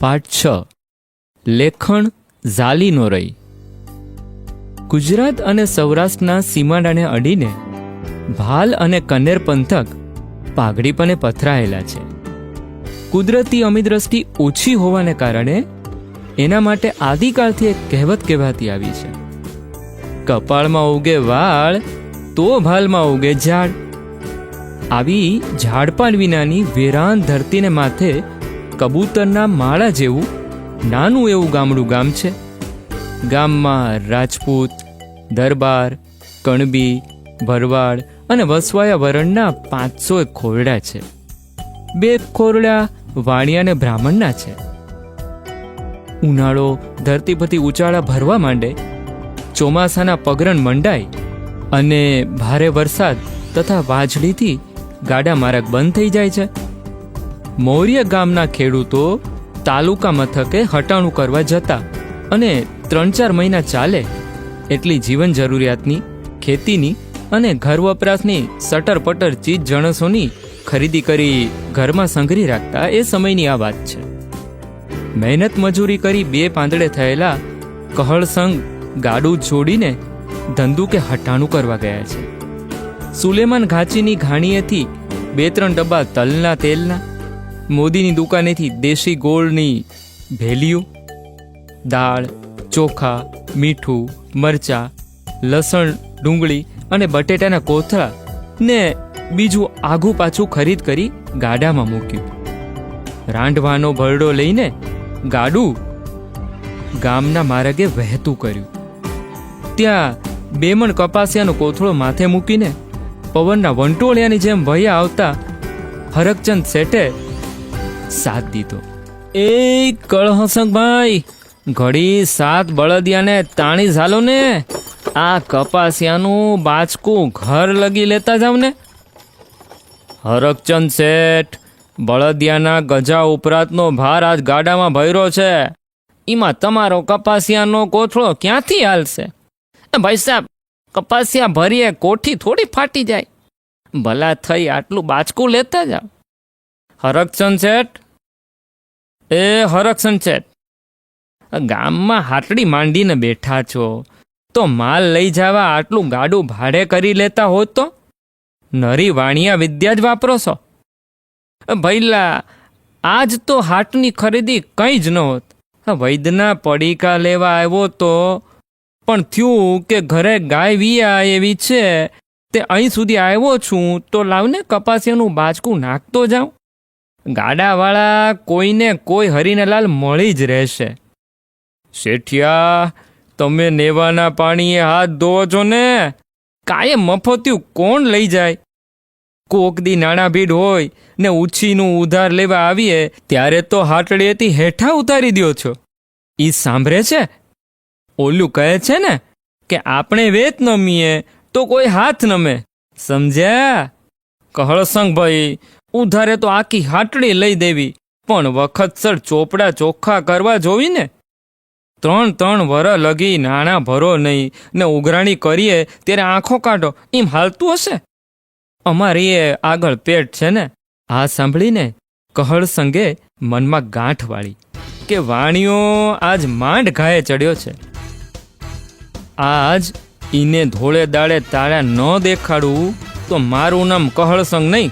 પાઠ 6 લેખણ ઝાલીનો રહી. ગુજરાત અને સૌરાષ્ટ્રના સીમાડાને અડીને ભાલ અને કન્નેર પંથક પાઘડીપણે પથરાયેલા છે. કુદરતી અમીદ્રષ્ટિ ઓછી હોવાને કારણે એના માટે આદિકાળથી એક કહેવત કહેવાતી આવી છે, કપાળમાં ઉગે વાળ તો ભાલમાં ઉગે ઝાડ. આવી ઝાડપાન વિનાની વેરાન ધરતીને માથે કબૂતરના માળા જેવું નાનું એવું ગામડું ગામ છે. ગામમાં રાજપૂત, દરબાર, કણબી, ભરવાડ અને વસવાયા વરણના 500 ખોરડા છે. 2 ખોરડા વાણિયા અને બ્રાહ્મણના છે. ઉનાળો ધરતી પરથી ઉચાળા ભરવા માંડે, ચોમાસાના પગરણ મંડાય અને ભારે વરસાદ તથા વાજળીથી ગાડા માર્ગ બંધ થઈ જાય છે. મૌર્ય ગામના ખેડૂતો તાલુકા મથકે હટાણું કરવા જતા અને 3-4 મહિના ચાલે એટલી જીવન જરૂરિયાતની, ખેતીની અને ઘર વપરાશની સટર પટર ચીજ જણસોની ખરીદી કરી ઘરમાં સંઘરી રાખતા એ સમયની આ વાત છે. મહેનત મજૂરી કરી 2 પાંદડે થયેલા કહળસંગ ગાડું છોડીને ધંધુકે હટાણું કરવા ગયા છે. સુલેમાન ઘાંચીની ઘાણીએથી 2-3 ડબ્બા તલના તેલના, મોદીની દુકાનેથી દેશી ગોળની ભેલીઓ, દાળ, ચોખા, મીઠું, મરચાં, લસણ, ડુંગળી અને બટેટાના કોથળા ને બીજું આઘું પાછું ખરીદ કરી ગાડામાં મૂક્યું. રાંઢવાનો ભરડો લઈને ગાડું ગામના માર્ગે વહેતું કર્યું. ત્યાં 2 મણ કપાસિયાનો કોથળો માથે મૂકીને પવનના વંટોળિયાની જેમ વહ્યા આવતા હરકચંદ શેઠે સાથ દીધો. એ કળહસંગભાઈ, ઘડી 7 બળદિયાને તાણી ઝાલો ને, આ કપાસિયાનું બાચકું ઘર લગી લેતા જાવ ને. હરકચંદ શેઠ, બળદિયાના ગજા ઉપરાંતનો ભાર આજ ગાડામાં ભર્યો છે, એમાં તમારો કપાસિયાનો કોથળો ક્યાંથી હાલશે? ભાઈ સાહેબ, કપાસિયા ભરીએ કોઠી થોડી ફાટી જાય, ભલા થઈ આટલું બાચકું લેતા જાવ. હરકચંદ શેઠ, એ હરકચંદ શેઠ, ગામમાં હાટડી માંડીને બેઠા છો તો માલ લઈ જવા આટલું ગાડું ભાડે કરી લેતા હોત તો નરી વાણિયા વિદ્યા જ વાપરો છો. ભઈલા, આજ તો હાટની ખરીદી કંઈ જ ન હોત. વૈદના પડીકા લેવા આવ્યો તો પણ થયું કે ઘરે ગાય વિયા એવી છે તે અહીં સુધી આવ્યો છું તો લાવને કપાસિયાનું બાચકું નાખતો જાઉં. ગાડાવાળા કોઈને કોઈ હરીને લાલ મળી જ રહેશે. શેઠિયા, તમે નેવાના પાણીએ હાથ ધોવો છો ને, કાયમ મફતિયું કોણ લઈ જાય? કોક દી નાણા ભીડ હોય ને ઉછીનું ઉધાર લેવા આવીએ ત્યારે તો હાટડીએથી હેઠા ઉતારી દ્યો છો. ઈ સાંભળે છે? ઓલું કહે છે ને કે આપણે વેત નમીએ તો કોઈ હાથ નમે, સમજ્યા? કહળસંગભાઈ, ઉધારે તો આખી હાટડી લઈ દેવી, પણ વખતસર ચોપડા ચોખ્ખા કરવા જોવી ને. 3 વરસ લગી નાણાં ભરો નહીં ને ઉઘરાણી કરીએ ત્યારે આંખો કાઢો, એમ હાલતું હશે? અમારી એ આગળ પેટ છે ને. આ સાંભળીને કહળસંગે મનમાં ગાંઠ વાળી કે વાણિયો આજ માંડ ઘાયે ચડ્યો છે. આજ ઈને ધોળે દાડે તાળા ન દેખાડું તો મારું નામ કહળસંગ નહીં.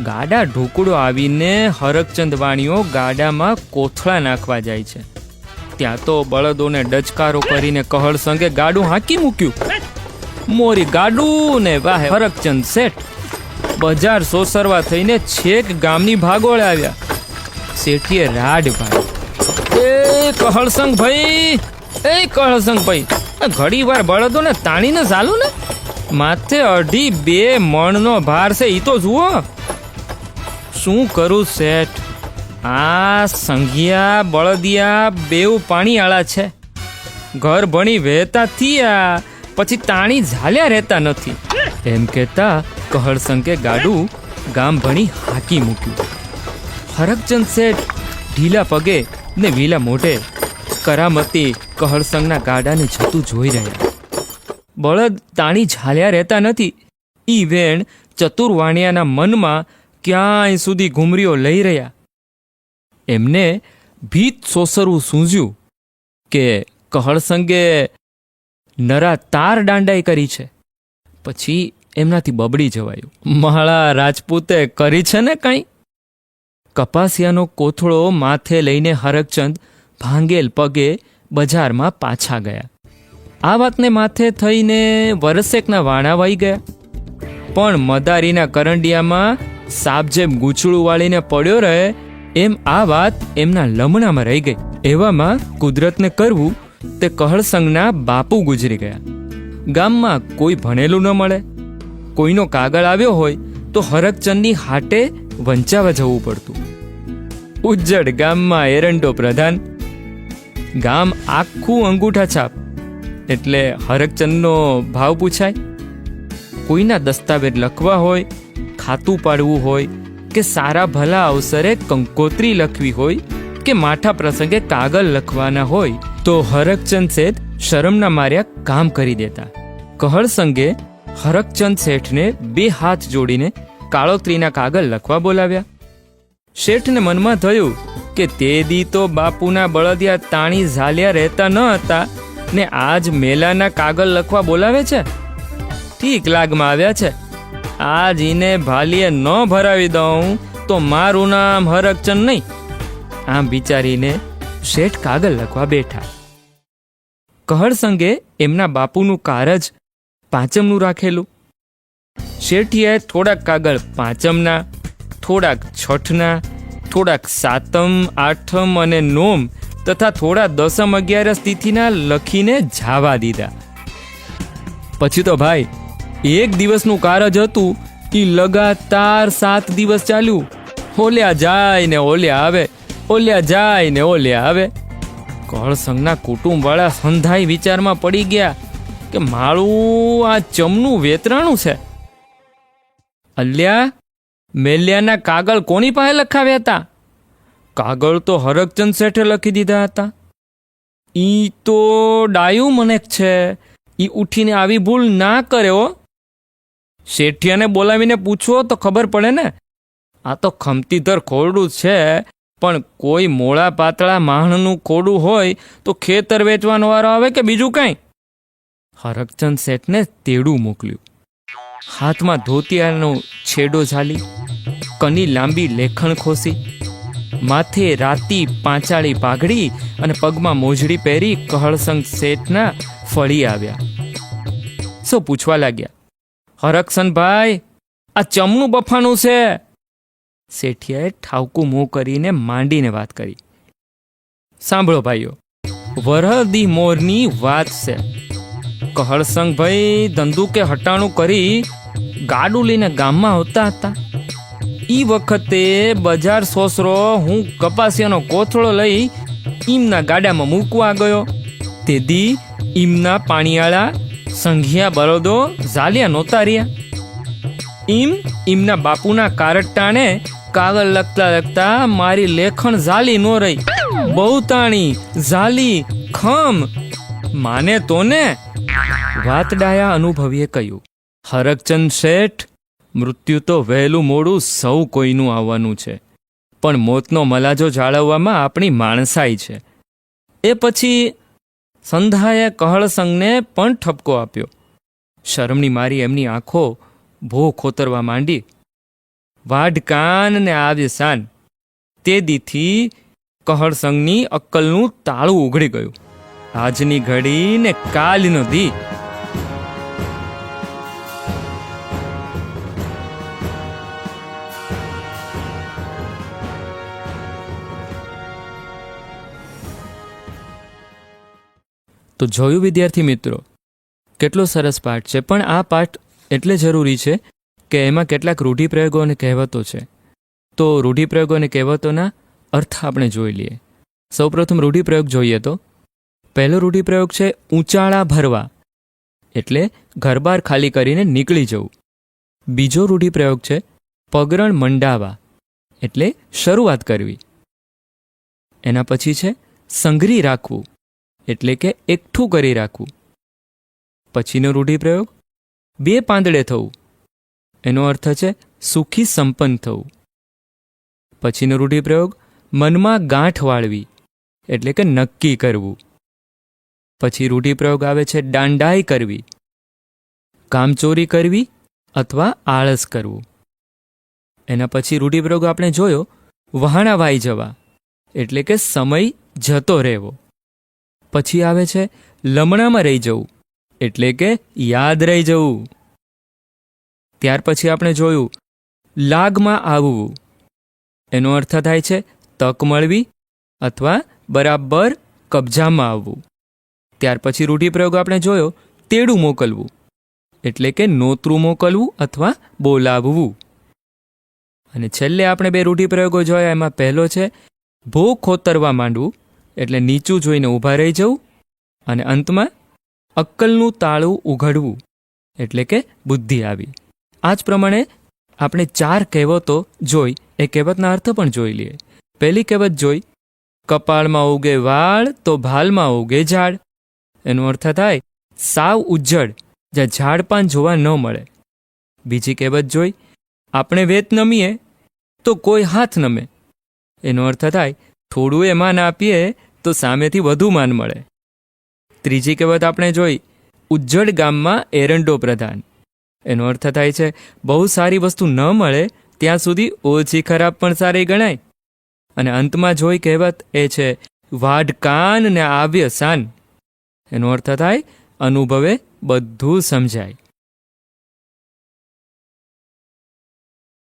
ગાડા ઢોકળો આવીને હરકચંદ વાણિયો ગાડામાં કોથળા નાખવા જાય છે. ત્યાં તો બળદોને ડચકારો કરીને કહળસંગે ગાડું હાંકી મૂક્યું. મોરી ગાડું ને વાહે હરકચંદ શેઠ બજાર સોસરવા થઈને છેક ગામની ભાગોળે આવ્યા. શેઠીએ રાડ ભાઈ, એ કહળસંગભાઈ, એ કહળસંગભાઈ, ઘડી વાર બળદોને તાણીને ચાલું ને, માથે 2.5 મણનો ભાર છે, ઈ તો જુઓ. શું કરું શેઠ, આ સંઘિયા બળદિયા બેઉ પાણીવાળા છે. ઘર ભણી વહેતા થયા પછી તાણી ઝાલ્યા રહેતા નથી. એમ કહેતા કહળસંગે ગાડું ગામ ભણી હાકી મૂક્યું. હરકચંદ શેઠ ઢીલા પગે ને વીલા મોઢે કરામતી કહળસંગના ગાડાને જતું જોઈ રહ્યા. બળદ તાણી ઝાલ્યા રહેતા નથી. ઈ વેણ ચતુરવાણિયાના મનમાં ક્યાંય સુધી ઘૂમરીઓ લઈ રહ્યા. એમને ભીત સોસરવું સૂંઝ્યું કે કહળસંગે નરા તાર દાંડાઈ કરી છે. પછી એમનાથી બબડી જવાયું. મહાળા રાજપૂતે કરી છે ને કંઈ? કપાસિયાનો કોથળો માથે લઈને હરકચંદ ભાંગેલ પગે બજારમાં પાછા ગયા. આ વાતને માથે થઈને વરસેકના વાણા વાઈ ગયા. પણ મદારીના કરંડિયામાં સાપ જેમ ગૂંચળું વાળીને પડ્યો રહે એમ આ વાત એમના લમણામાં રહી ગઈ. એવામાં કુદરતને કરવું તે કહળસંગના બાપુ ગુજરી ગયા. ગામમાં કોઈ ભણેલું ન મળે. કોઈનો કાગળ આવ્યો હોય તો હરકચંદની હાટે વંચાવા જવું પડતું. ઉજ્જડ ગામમાં એરંડો પ્રધાન. ગામ આખું અંગૂઠા છાપ. એટલે હરકચંદનો ભાવ પૂછાય. કોઈના દસ્તાવેજ લખવા હોય, ખાતું પાડવું હોય કે સારા ભલા અવસરે કંકોત્રી લખવી હોય કે માઠા પ્રસંગે કાગળ લખવાના હોય તો હરકચંદ શેઠ શરમના માર્યા કામ કરી દેતા. કહળસંગે હરકચંદ શેઠને 2 હાથ જોડીને કાળોતરીના કાગળ લખવા બોલાવ્યા. શેઠને મનમાં થયું કે તે દી તો બાપુના બળદિયા તાણી ઝાલ્યા રહેતા ન હતા ને આજ મેલાના કાગળ લખવા બોલાવે છે. ઠીક લાગમાં આવ્યા છે. આજ ઈને ભાલીએ ન ભરાવી દઉં તો મારું નામ હરકચંદ નહીં. આમ વિચારીને શેઠ કાગળ લખવા બેઠા. કહળસંગે એમના બાપુનું કારજ પાંચમનું રાખેલું. શેઠિયાએ થોડાક કાગળ પાંચમના, થોડાક છઠના, થોડાક સાતમ, આઠમ અને નોમ તથા થોડા દસમ 11 તિથિના લખીને જાવા દીધા. પછી તો ભાઈ એક દિવસનું કારજ હતું એ લગાતાર 7 દિવસ ચાલ્યું. ઓલ્યા જાય ને ઓલ્યા આવે, ઓલ્યા જાય ને ઓલ્યા આવે. કહળસંગના કુટુંબવાળા સંધાઈ વિચારમાં પડી ગયા કે મારું આ ચમનું વેતરાણું છે. અલ્યા, મેલ્યાના કાગળ કોની પાસે લખાવ્યા હતા? કાગળ તો હરકચંદ શેઠે લખી દીધા હતા. ઈ તો ડાયું મનેક છે, ઈ ઉઠીને આવી ભૂલ ના કર્યો. શેઠિયાને બોલાવીને પૂછવો તો ખબર પડે ને. આ તો ખમતીધર ખોરડું છે, પણ કોઈ મોળા પાતળા માણનું ખોડું હોય તો ખેતર વેચવાનો વારો આવે કે બીજું કાંઈ. હરકચંદ શેઠને તેડું મોકલ્યું. હાથમાં ધોતિયાનો છેડો ઝાલી, કની લાંબી લેખણ ખોસી, માથે રાતી પાંચાળી પાઘડી અને પગમાં મોજડી પહેરી કહળસંગ શેઠના ફળી આવ્યા. સૌ પૂછવા લાગ્યા, હરકસનભાઈ, આ ચમનું બફાનું છે? શેઠિયાએ ઠાવકું મોં કરીને માંડીને વાત કરી. સાંભળો ભાઈઓ, વરહદી મોરની વાત છે. કહળસંગભાઈ ધંધુકે હટાણું કરી ગાડું લઈને ગામમાં આવતા હતા. ઈ વખતે બજાર સોસરો હું કપાસિયાનો કોથળો લઈ ઈમના ગાડામાં મૂકવા ગયો. તેદી ઈમના પાણીયાળા સંઘિયા બળદો ઝાલ્યા નહોતા રહ્યા. ઈમના બાપુના કારટાણે કાગળ લખતા લખતા મારી લેખણ ઝાલી નો રહી. બહુ તાણી ઝાલી ખમ માને તો ને. વાતડાયા અનુભવીએ કહ્યું, હરકચંદ શેઠ, મૃત્યુ તો વહેલું મોડું સૌ કોઈનું આવવાનું છે, પણ મોતનો મલાજો જાળવવામાં આપણી માણસાઈ છે. એ પછી સંધાએ કહળસંગને પણ ઠપકો આપ્યો. શરમની મારી એમની આંખો ભો ખોતરવા માંડી. વાઢ કાન ને આવે સાન. તે દીથી કહળસંગની અક્કલનું તાળું ઉઘડી ગયું. આજની ઘડી ને કાલનો દી. તો જોયું વિદ્યાર્થી મિત્રો, કેટલો સરસ પાઠ છે. પણ આ પાઠ એટલે જરૂરી છે કે એમાં કેટલાક રૂઢિપ્રયોગો અને કહેવતો છે. તો રૂઢિપ્રયોગો અને કહેવતોના અર્થ આપણે જોઈ લઈએ. સૌપ્રથમ રૂઢિપ્રયોગ જોઈએ તો પહેલો રૂઢિપ્રયોગ છે ઊંચાળા ભરવા, એટલે ઘર બહાર ખાલી કરીને નીકળી જવું. બીજો રૂઢિપ્રયોગ છે પગરણ મંડાવા, એટલે શરૂઆત કરવી. એના પછી છે સંઘરી રાખવું, એટલે કે એકઠું કરી રાખવું. પછીનો રૂઢિપ્રયોગ 2 પાંદડે થવું, એનો અર્થ છે સુખી સંપન્ન થવું. પછીનો રૂઢિપ્રયોગ મનમાં ગાંઠ વાળવી, એટલે કે નક્કી કરવું. પછી રૂઢિપ્રયોગ આવે છે દાંડાઈ કરવી, કામચોરી કરવી અથવા આળસ કરવું. એના પછી રૂઢિપ્રયોગ આપણે જોયો વહાણા વાઈ જવા, એટલે કે સમય જતો રહેવો. પછી આવે છે લમણામાં રહી જવું, એટલે કે યાદ રહી જવું. ત્યાર પછી આપણે જોયું લાગમાં આવવું, એનો અર્થ થાય છે તક મળવી અથવા બરાબર કબજામાં આવવું. ત્યાર પછી રૂઢિપ્રયોગ આપણે જોયો તેડું મોકલવું, એટલે કે નોતરું મોકલવું અથવા બોલાવવું. અને છેલ્લે આપણે બે રૂઢિપ્રયોગો જોયા, એમાં પહેલો છે ભો ખોતરવા માંડવું, એટલે નીચું જોઈને ઊભા રહી જવું. અને અંતમાં અક્કલનું તાળું ઉઘડવું, એટલે કે બુદ્ધિ આવી. આ જ પ્રમાણે આપણે 4 કહેવતો જોઈ, એ કહેવતના અર્થ પણ જોઈ લઈએ. પહેલી કહેવત જોઈ કપાળમાં ઉગે વાળ તો ભાલમાં ઉગે ઝાડ. એનો અર્થ થાય સાવ ઉજ્જડ, જ્યાં ઝાડપાન જોવા ન મળે. બીજી કહેવત જોઈ આપણે વેત નમીએ તો કોઈ હાથ નમે. એનો અર્થ થાય થોડું એ માન આપીએ તો સામેથી વધુ માન મળે. ત્રીજી કહેવત આપણે જોઈ ઉજ્જડ ગામમાં એરંડો પ્રધાન. એનો અર્થ થાય છે બહુ સારી વસ્તુ ન મળે ત્યાં સુધી ઓછી ખરાબ પણ સારી ગણાય. અને અંતમાં જોઈ કહેવત એ છે વાઢ કાન ને આવ્ય સાન. એનો અર્થ થાય અનુભવે બધું સમજાય.